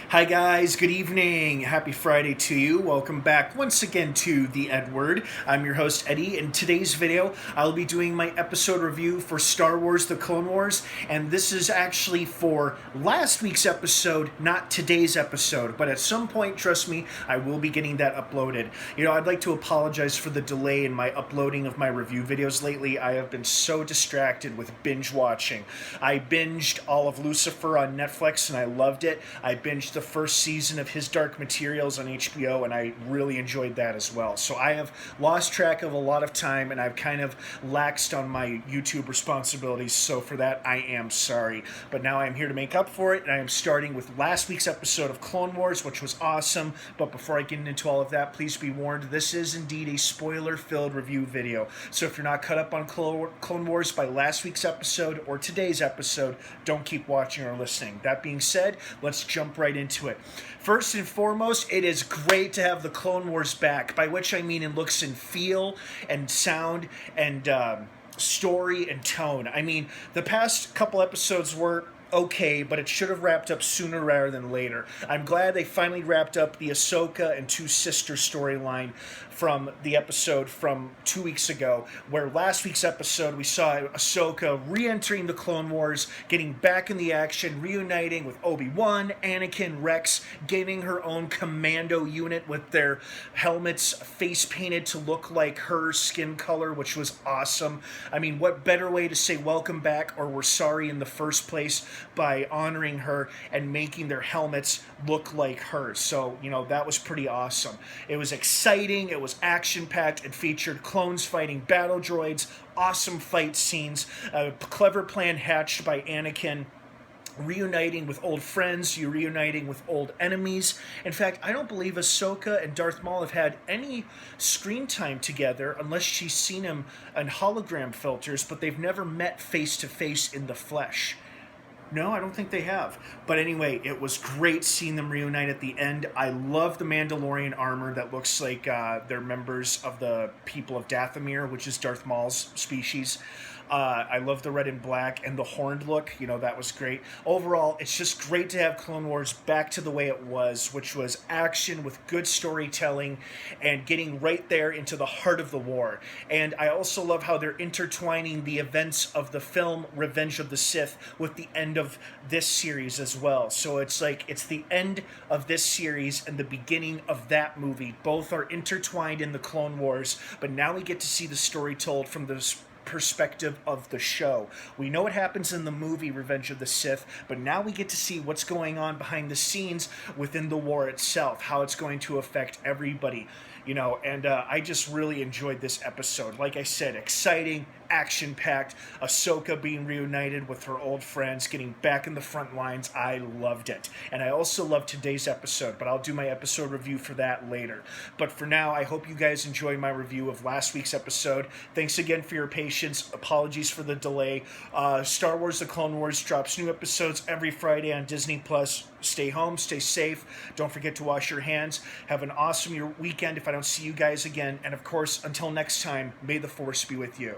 Hi guys, good evening. Happy Friday to you. Welcome back once again to the EdWord. I'm your host Eddie. In today's video, I'll be doing my episode review for Star Wars The Clone Wars, and this is actually for last week's episode, not today's episode, but at some point, trust me, I will be getting that uploaded. I'd like to apologize for the delay in my uploading of my review videos lately. I have been so distracted with binge watching. I binged all of Lucifer on Netflix and I loved it. I binged the first season of His Dark Materials on HBO, and I really enjoyed that as well. So I have lost track of a lot of time, and I've kind of laxed on my YouTube responsibilities, so for that I am sorry. But now I'm here to make up for it, and I am starting with last week's episode of Clone Wars, which was awesome. But before I get into all of that, please be warned, this is indeed a spoiler-filled review video. So if you're not caught up on Clone Wars by last week's episode or today's episode, don't keep watching or listening. That being said, let's jump right into it. First and foremost, it is great to have the Clone Wars back, by which I mean in looks and feel and sound and story and tone. I mean, the past couple episodes were okay, but it should have wrapped up sooner rather than later. I'm glad they finally wrapped up the Ahsoka and Two Sisters storyline from the episode from 2 weeks ago, where last week's episode we saw Ahsoka re-entering the Clone Wars, getting back in the action, reuniting with Obi-Wan, Anakin, Rex, getting her own commando unit with their helmets face painted to look like her skin color, which was awesome. I mean, what better way to say welcome back or we're sorry in the first place by honoring her and making their helmets look like hers. So, that was pretty awesome. It was exciting, it was action-packed, it featured clones fighting battle droids, awesome fight scenes, a clever plan hatched by Anakin, reuniting with old friends, you reuniting with old enemies. In fact, I don't believe Ahsoka and Darth Maul have had any screen time together unless she's seen him in hologram filters, but they've never met face-to-face in the flesh. No, I don't think they have. But anyway, it was great seeing them reunite at the end. I love the Mandalorian armor that looks like they're members of the people of Dathomir, which is Darth Maul's species. I love the red and black and the horned look. That was great. Overall, it's just great to have Clone Wars back to the way it was, which was action with good storytelling and getting right there into the heart of the war. And I also love how they're intertwining the events of the film Revenge of the Sith with the end of this series as well. So it's like it's the end of this series and the beginning of that movie. Both are intertwined in the Clone Wars, but now we get to see the story told from this perspective of the show. We know what happens in the movie Revenge of the Sith, but now we get to see what's going on behind the scenes within the war itself, how it's going to affect everybody, and I just really enjoyed this episode. Like I said, exciting, action-packed, Ahsoka being reunited with her old friends, getting back in the front lines. I loved it. And I also loved today's episode, but I'll do my episode review for that later. But for now, I hope you guys enjoyed my review of last week's episode. Thanks again for your patience. Apologies for the delay. Star Wars The Clone Wars drops new episodes every Friday on Disney+. Stay home, stay safe. Don't forget to wash your hands. Have an awesome weekend if I don't see you guys again. And of course, until next time, may the Force be with you.